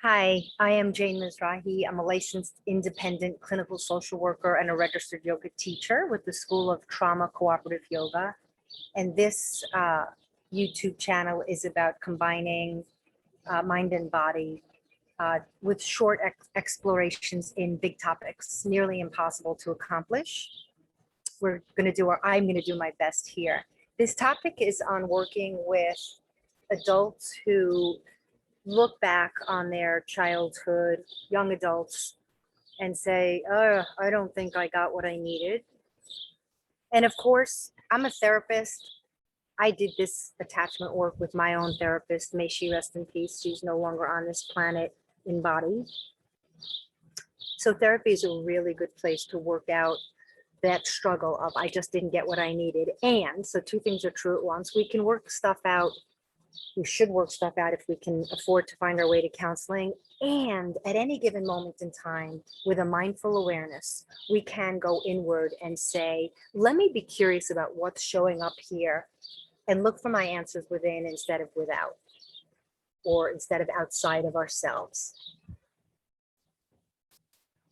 Hi, I am Jane Mizrahi. I'm a licensed independent clinical social worker and a registered yoga teacher with the School of Trauma Cooperative Yoga. And this YouTube channel is about combining mind and body with short explorations in big topics, nearly impossible to accomplish. I'm going to do my best here. This topic is on working with adults who look back on their childhood, young adults, and say, oh, I don't think I got what I needed. And of course, I'm a therapist. I did this attachment work with my own therapist. May she rest in peace. She's no longer on this planet in body. So therapy is a really good place to work out that struggle of I just didn't get what I needed. And so two things are true at once. We can work stuff out. We should work stuff out if we can afford to find our way to counseling. And at any given moment in time, with a mindful awareness, we can go inward and say, let me be curious about what's showing up here and look for my answers within instead of without, or instead of outside of ourselves.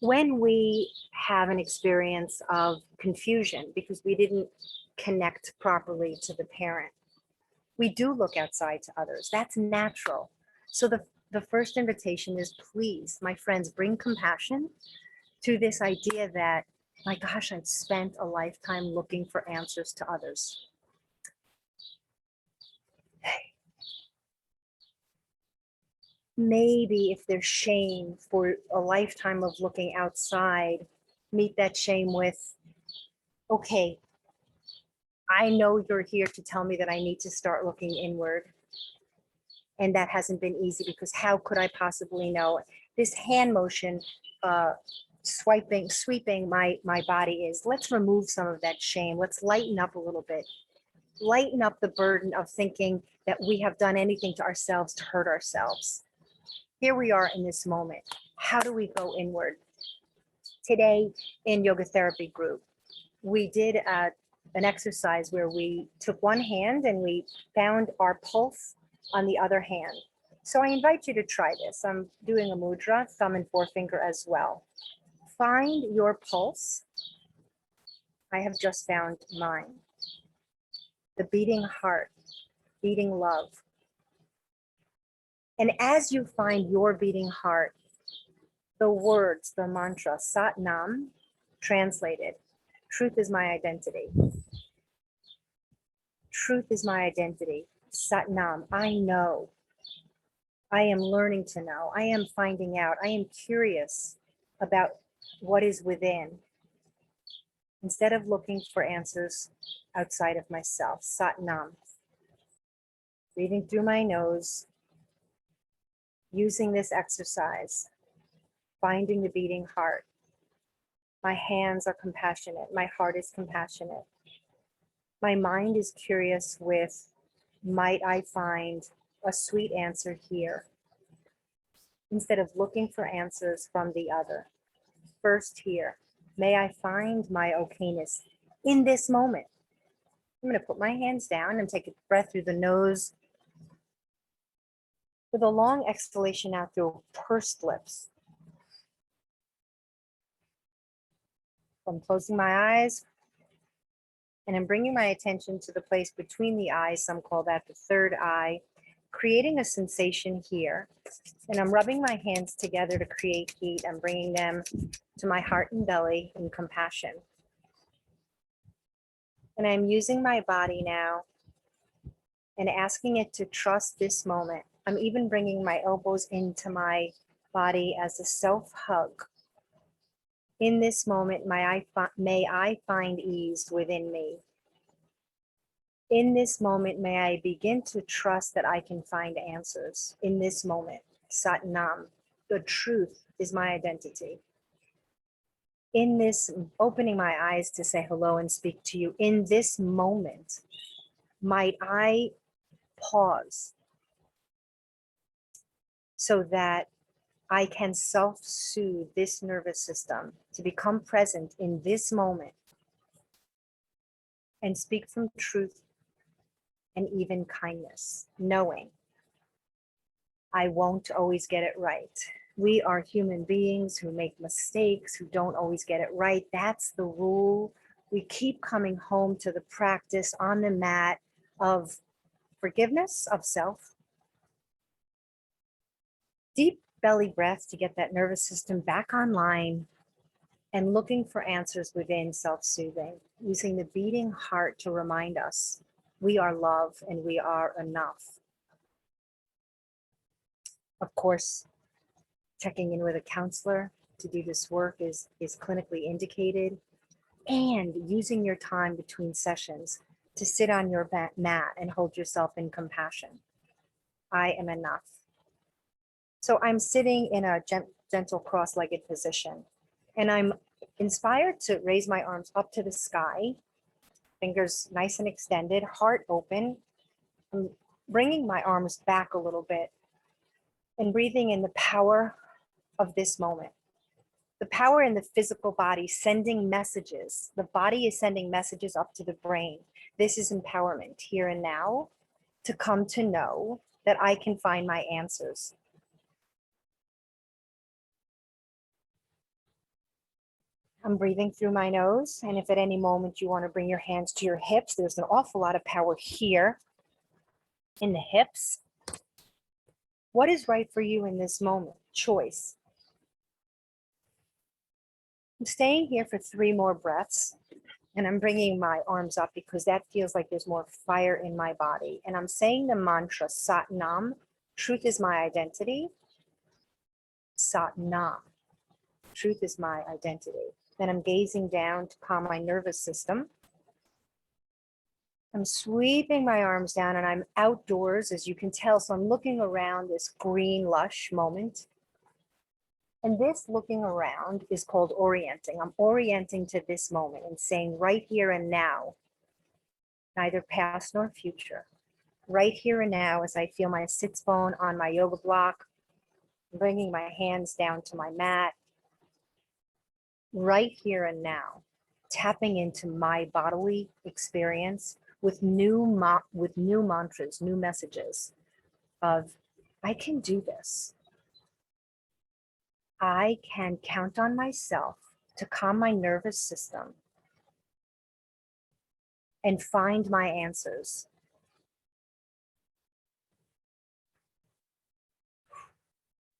When we have an experience of confusion because we didn't connect properly to the parent, we do look outside to others. That's natural. So the first invitation is, please, my friends, bring compassion to this idea that, my gosh, I've spent a lifetime looking for answers to others. Maybe if there's shame for a lifetime of looking outside, meet that shame with, okay, I know you're here to tell me that I need to start looking inward. And that hasn't been easy because how could I possibly know? This hand motion, sweeping my body is, let's remove some of that shame. Let's lighten up a little bit. Lighten up the burden of thinking that we have done anything to ourselves to hurt ourselves. Here we are in this moment. How do we go inward? Today in yoga therapy group, we did an exercise where we took one hand and we found our pulse on the other hand. So I invite you to try this. I'm doing a mudra, thumb and forefinger as well. Find your pulse. I have just found mine. The beating heart, beating love. And as you find your beating heart, the words, the mantra, Sat Nam, translated, truth is my identity. Truth is my identity. Sat Nam, I know. I am learning to know. I am finding out. I am curious about what is within. Instead of looking for answers outside of myself. Sat Nam. Breathing through my nose. Using this exercise. Finding the beating heart. My hands are compassionate. My heart is compassionate. My mind is curious with, might I find a sweet answer here? Instead of looking for answers from the other. First here, may I find my okayness in this moment. I'm going to put my hands down and take a breath through the nose with a long exhalation out through pursed lips. I'm closing my eyes and I'm bringing my attention to the place between the eyes. Some call that the third eye, creating a sensation here. And I'm rubbing my hands together to create heat. I'm bringing them to my heart and belly in compassion. And I'm using my body now and asking it to trust this moment. I'm even bringing my elbows into my body as a self-hug. In this moment, may I find ease within me. In this moment, may I begin to trust that I can find answers. In this moment, Sat Nam, the truth is my identity. In this, opening my eyes to say hello and speak to you, in this moment, might I pause so that I can self-soothe this nervous system to become present in this moment and speak from truth and even kindness, knowing I won't always get it right. We are human beings who make mistakes, who don't always get it right. That's the rule. We keep coming home to the practice on the mat of forgiveness of self. Deep belly breath to get that nervous system back online, and looking for answers within, self-soothing, using the beating heart to remind us we are love and we are enough. Of course, checking in with a counselor to do this work is clinically indicated, and using your time between sessions to sit on your mat and hold yourself in compassion. I am enough. So I'm sitting in a gentle cross-legged position, and I'm inspired to raise my arms up to the sky, fingers nice and extended, heart open. I'm bringing my arms back a little bit and breathing in the power of this moment. The power in the physical body sending messages. The body is sending messages up to the brain. This is empowerment here and now to come to know that I can find my answers. I'm breathing through my nose, and if at any moment you want to bring your hands to your hips, there's an awful lot of power here in the hips. What is right for you in this moment? Choice. I'm staying here for 3 more breaths, and I'm bringing my arms up because that feels like there's more fire in my body. And I'm saying the mantra, Sat Nam, truth is my identity. Sat Nam, truth is my identity. Then I'm gazing down to calm my nervous system. I'm sweeping my arms down, and I'm outdoors, as you can tell. So I'm looking around this green, lush moment. And this looking around is called orienting. I'm orienting to this moment and saying right here and now, neither past nor future. Right here and now, as I feel my sits bone on my yoga block, bringing my hands down to my mat. Right here and now, tapping into my bodily experience with new mantras, new messages of, I can do this. I can count on myself to calm my nervous system and find my answers.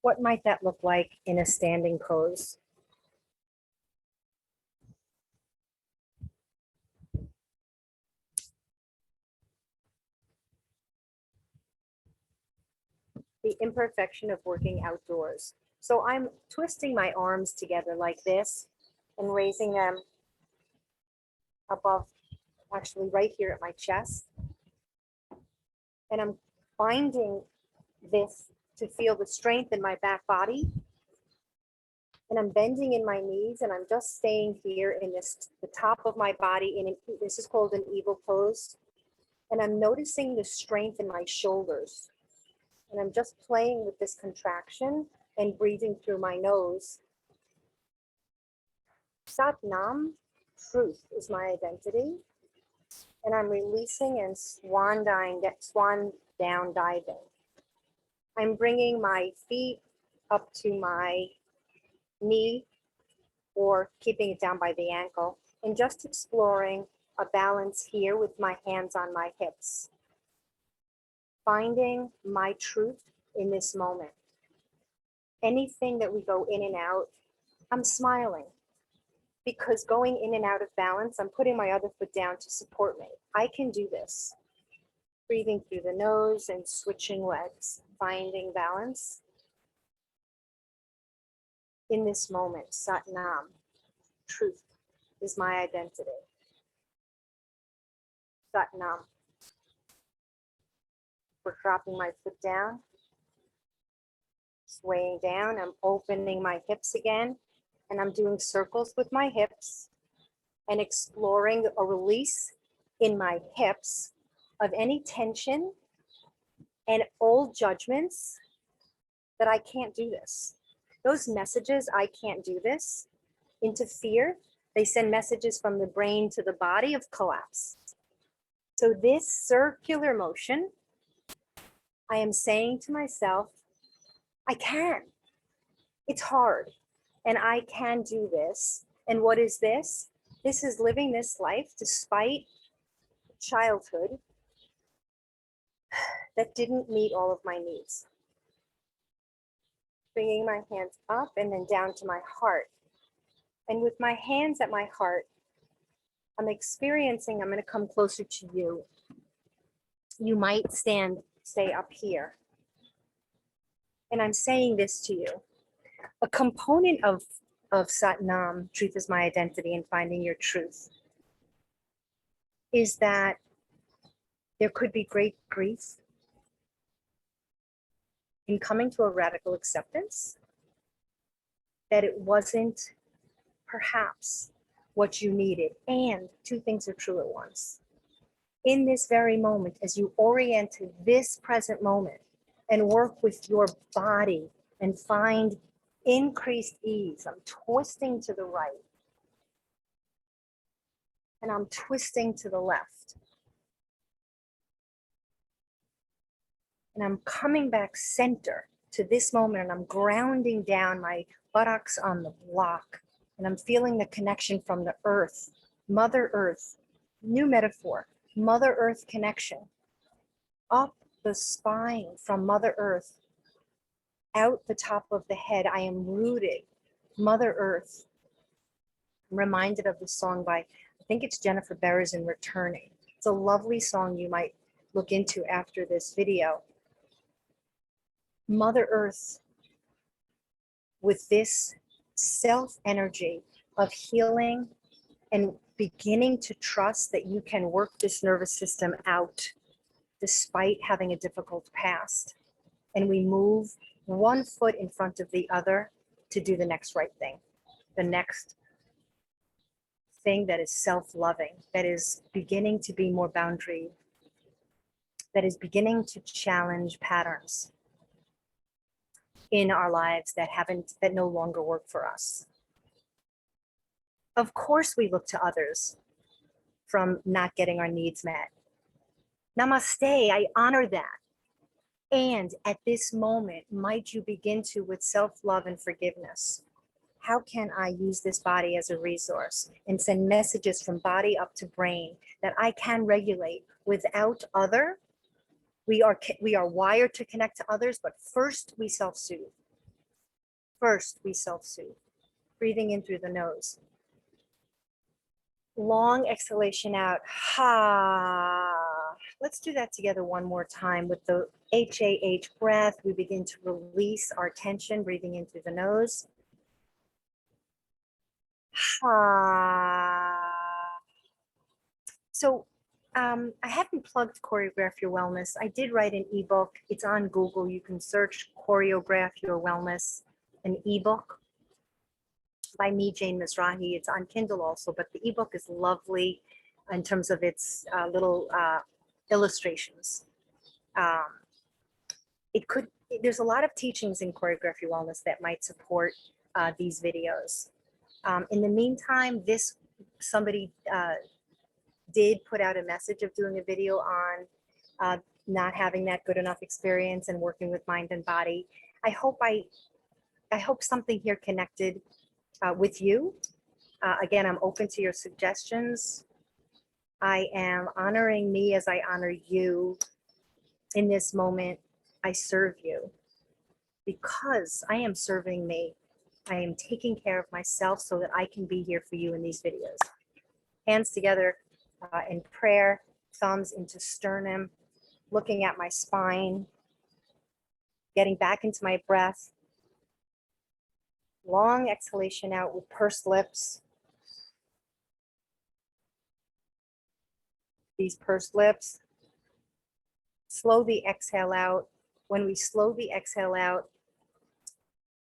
What might that look like in a standing pose? The imperfection of working outdoors. So I'm twisting my arms together like this and raising them above, actually right here at my chest. And I'm finding this to feel the strength in my back body. And I'm bending in my knees, and I'm just staying here in the top of my body. This is called an eagle pose. And I'm noticing the strength in my shoulders. And I'm just playing with this contraction and breathing through my nose. Sat Nam, truth is my identity. And I'm releasing and swan down diving. I'm bringing my feet up to my knee or keeping it down by the ankle, and just exploring a balance here with my hands on my hips. Finding my truth in this moment. Anything that we go in and out, I'm smiling, because going in and out of balance, I'm putting my other foot down to support me. I can do this. Breathing through the nose and switching legs, finding balance. In this moment, Sat Nam, truth is my identity. Sat Nam. We're dropping my foot down, swaying down. I'm opening my hips again, and I'm doing circles with my hips and exploring a release in my hips of any tension and old judgments that I can't do this. Those messages, I can't do this, interfere. They send messages from the brain to the body of collapse. So this circular motion, I am saying to myself, I can. It's hard. And I can do this. And what is this? This is living this life despite childhood that didn't meet all of my needs. Bringing my hands up and then down to my heart. And with my hands at my heart, I'm experiencing, I'm going to come closer to you. You might stay up here. And I'm saying this to you. A component of Sat Nam, truth is my identity, and finding your truth, is that there could be great grief in coming to a radical acceptance that it wasn't perhaps what you needed. And two things are true at once. In this very moment, as you orient to this present moment and work with your body and find increased ease, I'm twisting to the right and I'm twisting to the left. And I'm coming back center to this moment and I'm grounding down my buttocks on the block and I'm feeling the connection from the earth, Mother Earth, new metaphor, Mother Earth connection, up the spine from Mother Earth, out the top of the head. I am rooted, Mother Earth. I'm reminded of the song by, I think it's Jennifer Berrizin, Returning. It's a lovely song you might look into after this video. Mother Earth, with this self energy of healing and beginning to trust that you can work this nervous system out despite having a difficult past. And we move one foot in front of the other to do the next right thing, the next thing that is self-loving, that is beginning to be more boundary, that is beginning to challenge patterns in our lives that no longer work for us. Of course, we look to others from not getting our needs met. Namaste, I honor that. And at this moment, might you begin to, with self-love and forgiveness, how can I use this body as a resource and send messages from body up to brain that I can regulate without other? We are wired to connect to others, but first we self-soothe. First we self-soothe. Breathing in through the nose. Long exhalation out. Ha. Let's do that together one more time with the HAH breath. We begin to release our tension, breathing in through the nose. Ha. So I haven't plugged Choreograph Your Wellness. I did write an ebook. It's on Google. You can search Choreograph Your Wellness, an ebook by me, Jane Mizrahi. It's on Kindle also, but the ebook is lovely in terms of its little illustrations. There's a lot of teachings in Choreograph Your Wellness that might support these videos. In the meantime, somebody did put out a message of doing a video on not having that good enough experience and working with mind and body. I hope something here connected with you. Again, I'm open to your suggestions. I am honoring me as I honor you. In this moment, I serve you because I am serving me. I am taking care of myself so that I can be here for you in these videos. Hands together in prayer, thumbs into sternum, looking at my spine, getting back into my breath. Long exhalation out with pursed lips. These pursed lips. Slow the exhale out. When we slow the exhale out,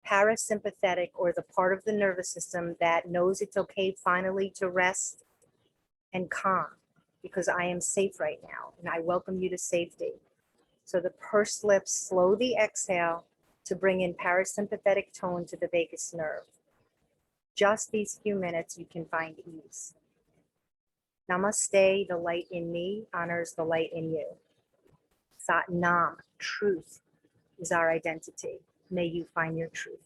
parasympathetic, or the part of the nervous system that knows it's okay finally to rest and calm, because I am safe right now and I welcome you to safety. So the pursed lips, slow the exhale to bring in parasympathetic tone to the vagus nerve. Just these few minutes, you can find ease. Namaste, the light in me honors the light in you. Sat Nam, truth, is our identity. May you find your truth.